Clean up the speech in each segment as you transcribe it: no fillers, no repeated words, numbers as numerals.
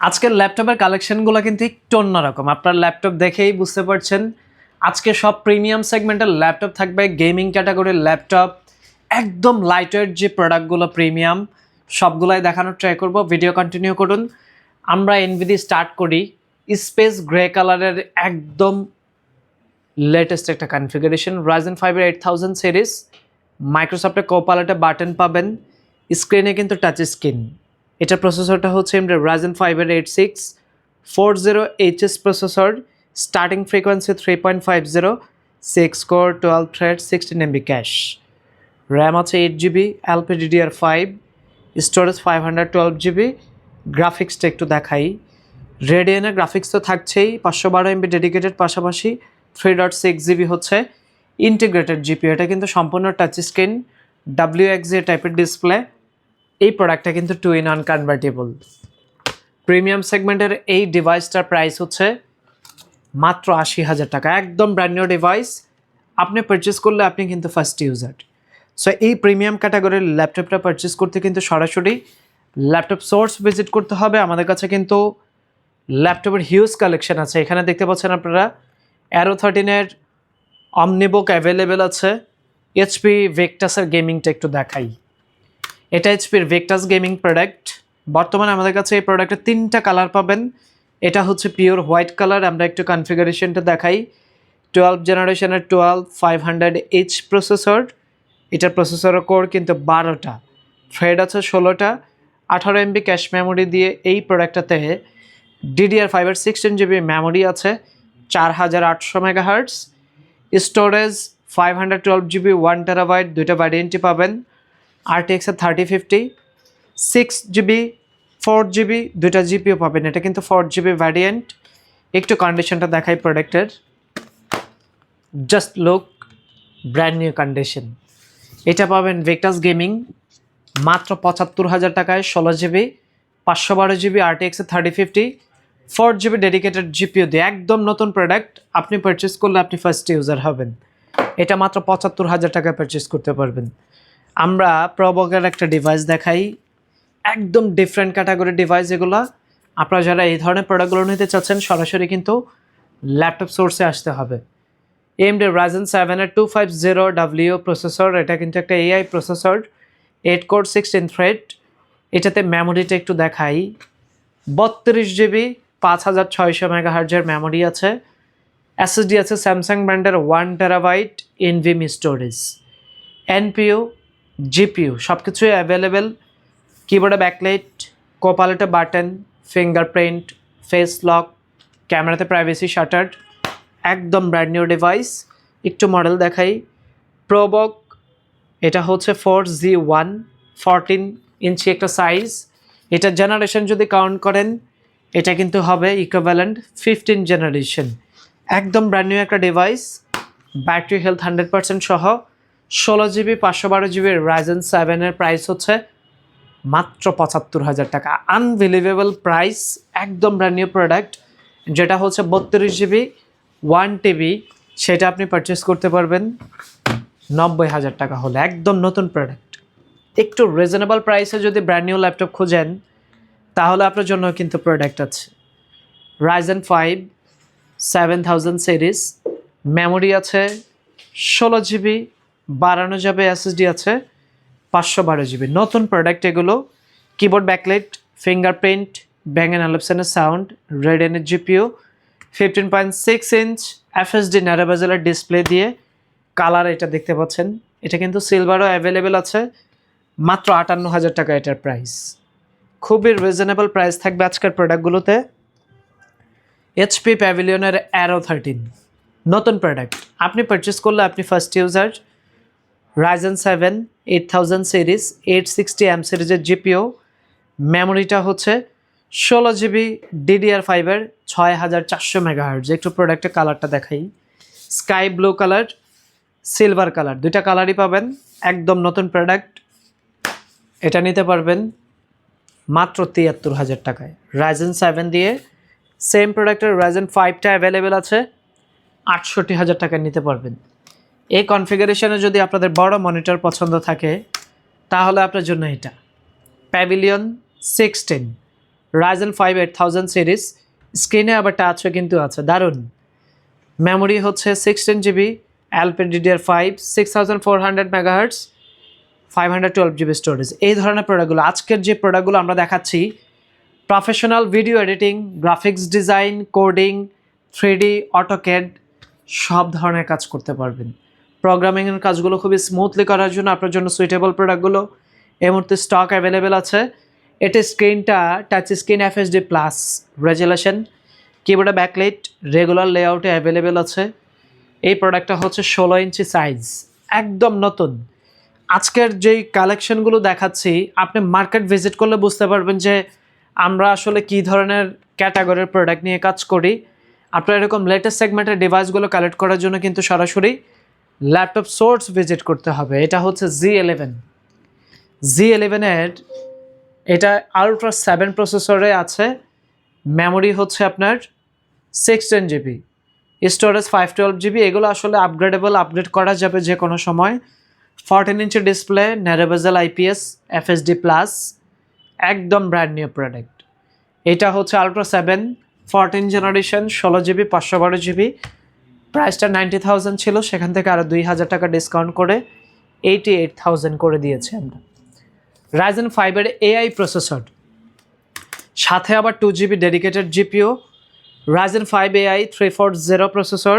আজকের ল্যাপটপের কালেকশনগুলো কিন্তু একটু অন্যরকম। আপনার ল্যাপটপ দেখেই বুঝতে পারছেন আজকে সব প্রিমিয়াম সেগমেন্টের ল্যাপটপ থাকবে, গেমিং ক্যাটাগরির ল্যাপটপ, একদম লাইটওয়েট যে প্রোডাক্টগুলো প্রিমিয়াম সবগুলাই দেখানোর ট্রাই করব। ভিডিও কন্টিনিউ করুন। আমরা এনভিডি স্টার্ট করি স্পেস গ্রে কালারের একদম লেটেস্ট একটা কনফিগারেশন Ryzen 5 8000 সিরিজ। মাইক্রোসফটের কোপাইলটে বাটন পাবেন, স্ক্রিনে কিন্তু টাচ স্ক্রিন। এটা প্রসেসরটা হচ্ছে Ryzen 5 8640HS processor, starting frequency 3.50, 6 core 12 thread 16 MB cash, RAM আছে 8GB, LPDDR5, স্টোরেজ 512GB। গ্রাফিক্সটা একটু দেখাই। রেডিয়ানের গ্রাফিক্স তো থাকছেই, 512 MB ডেডিকেটেড, পাশাপাশি 3.6GB হচ্ছে ইন্টিগ্রেটেড জিপিইউ। এটা কিন্তু সম্পূর্ণ টাচ স্ক্রিন, WXA টাইপের ডিসপ্লে। এই প্রোডাক্টটা কিন্তু 2-in-1 কনভার্টেবল। প্রিমিয়াম সেগমেন্টের এই ডিভাইসটার প্রাইস হচ্ছে মাত্র 80,000 টাকা, একদম ব্র্যান্ড নিউ ডিভাইস। আপনি পারচেস করলে আপনি কিন্তু ফার্স্ট ইউজার। সো এই প্রিমিয়াম ক্যাটাগরির ল্যাপটপটা পারচেস করতে কিন্তু সরাসরি ল্যাপটপ সোর্স ভিজিট করতে হবে। আমাদের কাছে কিন্তু ল্যাপটপের হিউজ কালেকশন আছে। এখানে দেখতে পাচ্ছেন আপনারা Aero 13-এর অমনিবুক অ্যাভেলেবেল আছে। এইচপি ভেক্টাসের গেমিংটা একটু দেখাই। এটা এইচপির ভেক্টাস গেমিং প্রোডাক্ট। বর্তমানে আমাদের কাছে এই প্রোডাক্টের 3টা কালার পাবেন। এটা হচ্ছে পিওর হোয়াইট কালার। আমরা একটু কনফিগারেশনটা দেখাই। 12 জেনারেশনের 12500H প্রসেসর। এটার প্রসেসরের কোর কিন্তু 12টা, থ্রেড আছে 16টা, 18 MB ক্যাশ মেমোরি দিয়ে এই প্রোডাক্টটাতে DDR5 16GB মেমোরি আছে, 4800 MHz স্টোরেজ, 512GB 1TB, দুইটা ভ্যারিয়েন্টই পাবেন। RTX 3050, 6GB 4GB, দুইটা জিপিও পাবেন। এটা কিন্তু 4GB ভ্যারিয়েন্ট। একটু কন্ডিশনটা দেখাই প্রোডাক্টের, just look brand new condition. এটা পাবেন ভেক্টাস গেমিং মাত্র 75,000 টাকায়, 16GB 512GB RTX 3050, 4GB dedicated GPU দিয়ে একদম নতুন প্রোডাক্ট। আপনি পারচেস করলে আপনি ফার্স্ট ইউজার হবেন। এটা মাত্র 75,000 টাকায় পারচেস করতে পারবেন। আমরা প্রবকের একটা ডিভাইস দেখাই, একদম ডিফারেন্ট ক্যাটাগরির ডিভাইস। এগুলো আপনারা যারা এই ধরনের প্রোডাক্টগুলো নিতে চাচ্ছেন সরাসরি কিন্তু ল্যাপটপ সোর্সে আসতে হবে। AMD Ryzen 7-এর 250W processor. এটা কিন্তু একটা AI প্রসেসর, 8 কোর 16 থ্রেড। এটাতে মেমোরিটা একটু দেখাই। 32GB 5600 MHz মেমোরি আছে। SSD আছে স্যামসাং ব্র্যান্ডের 1TB NVMe storage. NPU GPU সব কিছুই অ্যাভেলেবেল। কিবোর্ডে ব্যাকলাইট, কোপাইলটে বাটন, ফিঙ্গারপ্রিন্ট, ফেস লক, ক্যামেরাতে প্রাইভেসি শাটার্ড, একদম ব্র্যান্ড নিউ ডিভাইস। একটু মডেল দেখাই। প্রবক, এটা হচ্ছে 4Z1, 14 ইঞ্চি একটা সাইজ। এটা জেনারেশন যদি কাউন্ট করেন এটা কিন্তু হবে ইকুইভ্যালেন্ট 15 জেনারেশন। একদম ব্র্যান্ড নিউ একটা ডিভাইস, ব্যাটারি হেলথ 100% সহ। 16GB 512GB Ryzen 7-এর প্রাইস হচ্ছে মাত্র 75,000 টাকা। আনবিলিভেবল প্রাইস, একদম ব্র্যান্ড নিউ প্রোডাক্ট। যেটা হচ্ছে 32GB 1TB, সেটা আপনি পারচেস করতে পারবেন 90,000 টাকা হলে, একদম নতুন প্রোডাক্ট। একটু রিজনেবল প্রাইসে যদি ব্র্যান্ড নিউ ল্যাপটপ খুঁজেন তাহলে আপনার জন্য কিন্তু প্রোডাক্ট আছে। Ryzen 5 7000 সিরিজ, মেমোরি আছে 16GB, বাড়ানো যাবে, SSD আছে 512GB। নতুন প্রোডাক্ট এগুলো। কিবোর্ড ব্যাকলাইট, ফিঙ্গারপ্রিন্ট, Bang & Olufsen'ের সাউন্ড, রেডিয়ানের জিপিও, 15.6 ইঞ্চ FHD ন্যারো বেজেলের ডিসপ্লে দিয়ে। কালার এটা দেখতে পাচ্ছেন, এটা কিন্তু সিলভারও অ্যাভেলেবেল আছে। মাত্র 58,000 টাকা এটার প্রাইস। খুবই রিজনেবল প্রাইস থাকবে আজকের প্রোডাক্টগুলোতে। এইচপি প্যাভিলিয়নের Aero 13 নতুন প্রোডাক্ট। আপনি পারচেস করলে আপনি first user. Ryzen 7 8000 series, 860M সিরিজের জিপিও। মেমোরিটা হচ্ছে 16GB DDR5-এর 6400 MHz। একটু প্রোডাক্টের কালারটা দেখাই। Sky blue colour, silver colour, দুইটা কালারই পাবেন। একদম নতুন প্রোডাক্ট। এটা নিতে পারবেন মাত্র 73,000 টাকায়। Ryzen 7 দিয়ে সেম প্রোডাক্টের Ryzen 5টা অ্যাভেলেবেল আছে, 68,000 টাকায় নিতে পারবেন। এই কনফিগারেশনে যদি আপনাদের বড় মনিটর পছন্দ থাকে তাহলে আপনার জন্য এটা প্যাভিলিয়ন 16 Ryzen 5 8000 সিরিজ, স্ক্রিনে আবার টাচও কিন্তু আছে, দারুণ। মেমোরি হচ্ছে 16GB LPDDR5 6400 MHz 512GB storage. এই ধরনের প্রোডাক্টগুলো, আজকের যে প্রোডাক্টগুলো আমরা দেখাচ্ছি, professional video editing, graphics design, coding, 3D, AutoCAD সব ধরনের কাজ করতে পারবেন। প্রোগ্রামিংয়ের কাজগুলো খুবই স্মুথলি করার জন্য আপনার জন্য সুইটেবল প্রোডাক্টগুলো এই মুহূর্তে স্টক অ্যাভেলেবেল আছে। এটি স্ক্রিনটা touch screen FHD plus resolution, কিবোর্ডে ব্যাকলাইট, রেগুলার লেআউটে অ্যাভেলেবেল আছে। এই প্রোডাক্টটা হচ্ছে 16 ইঞ্চি সাইজ, একদম নতুন। আজকের যেই কালেকশনগুলো দেখাচ্ছি আপনি মার্কেট ভিজিট করলে বুঝতে পারবেন যে আমরা আসলে কী ধরনের ক্যাটাগরির প্রোডাক্ট নিয়ে কাজ করি। আপনার এরকম লেটেস্ট সেগমেন্টের ডিভাইসগুলো কালেক্ট করার জন্য কিন্তু সরাসরি ল্যাপটপ সোর্স ভিজিট করতে হবে। এটা হচ্ছে Z11 এটা আলট্রা 7 প্রসেসরে আছে। মেমোরি হচ্ছে আপনার 16GB, স্টোরেজ 512GB। এগুলো আসলে আপগ্রেডেবল, আপগ্রেড করা যাবে যে কোনো সময়। 14 inch display, narrow bezel IPS FHD plus, একদম ব্র্যান্ড নিউ প্রোডাক্ট। এটা হচ্ছে আলট্রা 7 14 জেনারেশন, 16GB 512GB। প্রাইসটা 90,000 ছিল, সেখান থেকে আরও 2,000 টাকা ডিসকাউন্ট করে 88,000 করে দিয়েছি আমরা। Ryzen 5 AI প্রসেসর, সাথে আবার 2GB dedicated GPU। Ryzen 5 AI 340 processor,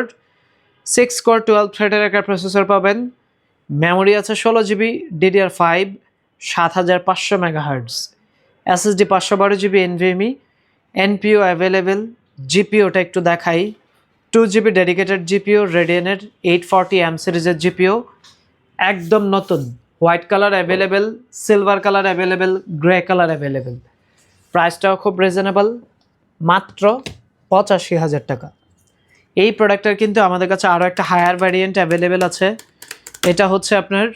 6 core 12 থ্রেডের একটা প্রসেসর পাবেন। মেমোরি আছে 16GB DDR5 7500 MHz, SSD 512GB NVMe, NPU available. জিপিওটা একটু দেখাই, 2GB ডেডিকেটেড GPU, রেডিয়ানের 840M সিরিজের GPU, একদম নতুন। White colour available, silver colour available, grey colour available. প্রাইসটাও খুব রিজনেবল, মাত্র 85,000 টাকা। এই প্রোডাক্টটার কিন্তু আমাদের কাছে আরও একটা হায়ার ভ্যারিয়েন্ট অ্যাভেলেবেল আছে। এটা হচ্ছে আপনার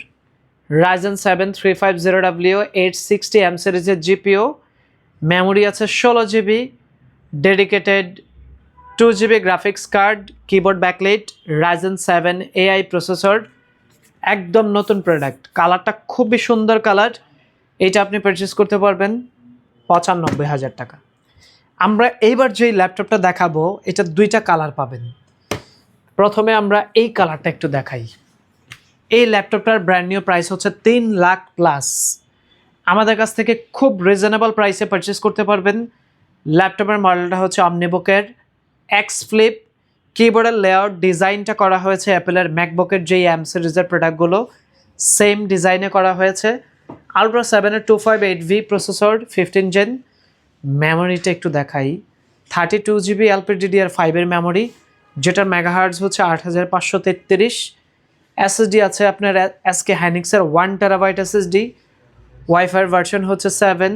Ryzen 7 350W 860M সিরিজের GPU, মেমোরি আছে 16GB, dedicated 2GB graphics card, keyboard backlight, Ryzen 7 AI processor, একদম নতুন প্রোডাক্ট। কালারটা খুবই সুন্দর কালার। এটা আপনি পারচেস করতে পারবেন 95,000 টাকা। আমরা এইবার যেই ল্যাপটপটা দেখাবো এটা দুইটা কালার পাবেন। প্রথমে আমরা এই কালারটা একটু দেখাই। এই ল্যাপটপটার ব্র্যান্ড নিউ প্রাইস হচ্ছে 3 লাখ প্লাস। আমাদের কাছ থেকে খুব রিজনেবল প্রাইসে পারচেস করতে পারবেন। ল্যাপটপের মডেলটা হচ্ছে অমনিবুকের X Flip, কিবোর্ডের লেআউট ডিজাইনটা করা হয়েছে অ্যাপেলের ম্যাকবুকের যেই M সিরিজের প্রোডাক্টগুলো সেম ডিজাইনে করা হয়েছে। Ultra 7 258V processor, 15 gen. মেমোরিটা একটু দেখাই, 32GB LPDDR5 মেমোরি, যেটার মেগাহার্টজ হচ্ছে 8533। SSD আছে আপনার SK Hynixের 1TB SSD। Wifi version হচ্ছে 7।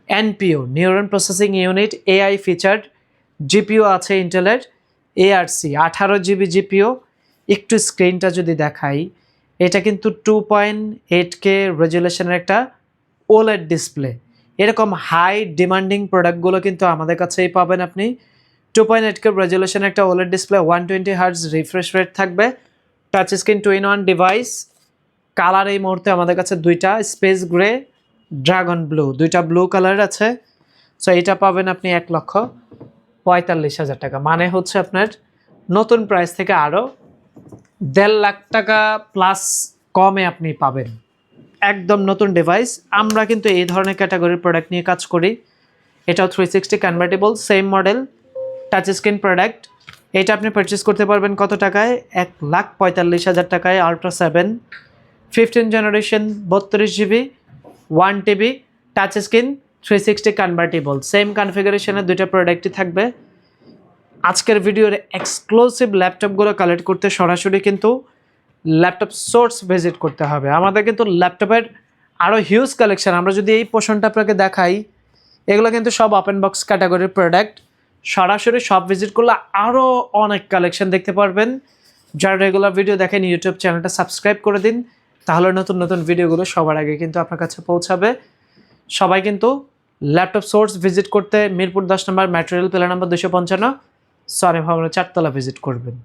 NPU neuron processing unit, AI featured. GPU আছে ইন্টেলের ARC 18GB GPU। একটু স্ক্রিনটা যদি দেখাই, এটা কিন্তু 2.8K রেজুলেশনের একটা OLED ডিসপ্লে। এরকম হাই ডিমান্ডিং প্রোডাক্টগুলো কিন্তু আমাদের কাছেই পাবেন আপনি। 2.8K রেজুলেশনের একটা OLED display, 120Hz refresh rate থাকবে, touch screen 2-in-1 device. Colour এই মুহূর্তে আমাদের কাছে দুইটা, স্পেস গ্রে, ড্রাগন ব্লু, দুইটা ব্লু কালার আছে। সো এটা পাবেন আপনি 1,45,000 টাকা, মানে হচ্ছে আপনার নতুন প্রাইস থেকে আরও 1.5 লাখ টাকা প্লাস কমে আপনি পাবেন একদম নতুন ডিভাইস। আমরা কিন্তু এই ধরনের ক্যাটাগরির প্রোডাক্ট নিয়ে কাজ করি। এটাও 360 convertible, same model, touch screen product. এটা আপনি পারচেস করতে পারবেন কত টাকায়? 1,45,000 টাকায়। Ultra 7 15 generation, 32GB 1TB, touch screen, 360 convertible, same কনফিগারেশনের দুইটা প্রোডাক্টই থাকবে। আজকের ভিডিওর এক্সক্লুসিভ ল্যাপটপগুলো কালেক্ট করতে সরাসরি কিন্তু ল্যাপটপ সোর্স ভিজিট করতে হবে। আমাদের কিন্তু ল্যাপটপের আরও হিউজ কালেকশন। আমরা যদি এই পোর্শনটা আপনাকে দেখাই, এগুলো কিন্তু সব ওপেন বক্স ক্যাটাগরির প্রোডাক্ট। সরাসরি সব ভিজিট করলে আরও অনেক কালেকশন দেখতে পারবেন। যারা রেগুলার ভিডিও দেখেন ইউটিউব চ্যানেলটা সাবস্ক্রাইব করে দিন, তাহলে নতুন নতুন ভিডিওগুলো সবার আগে কিন্তু আপনার কাছে পৌঁছাবে। সবাই কিন্তু ল্যাপটপ সোর্স ভিজিট করতে মিরপুর 10 নম্বর ম্যাটেরিয়াল পিলার নাম্বার 255 সরি ভবনের 4 তলা ভিজিট করবেন।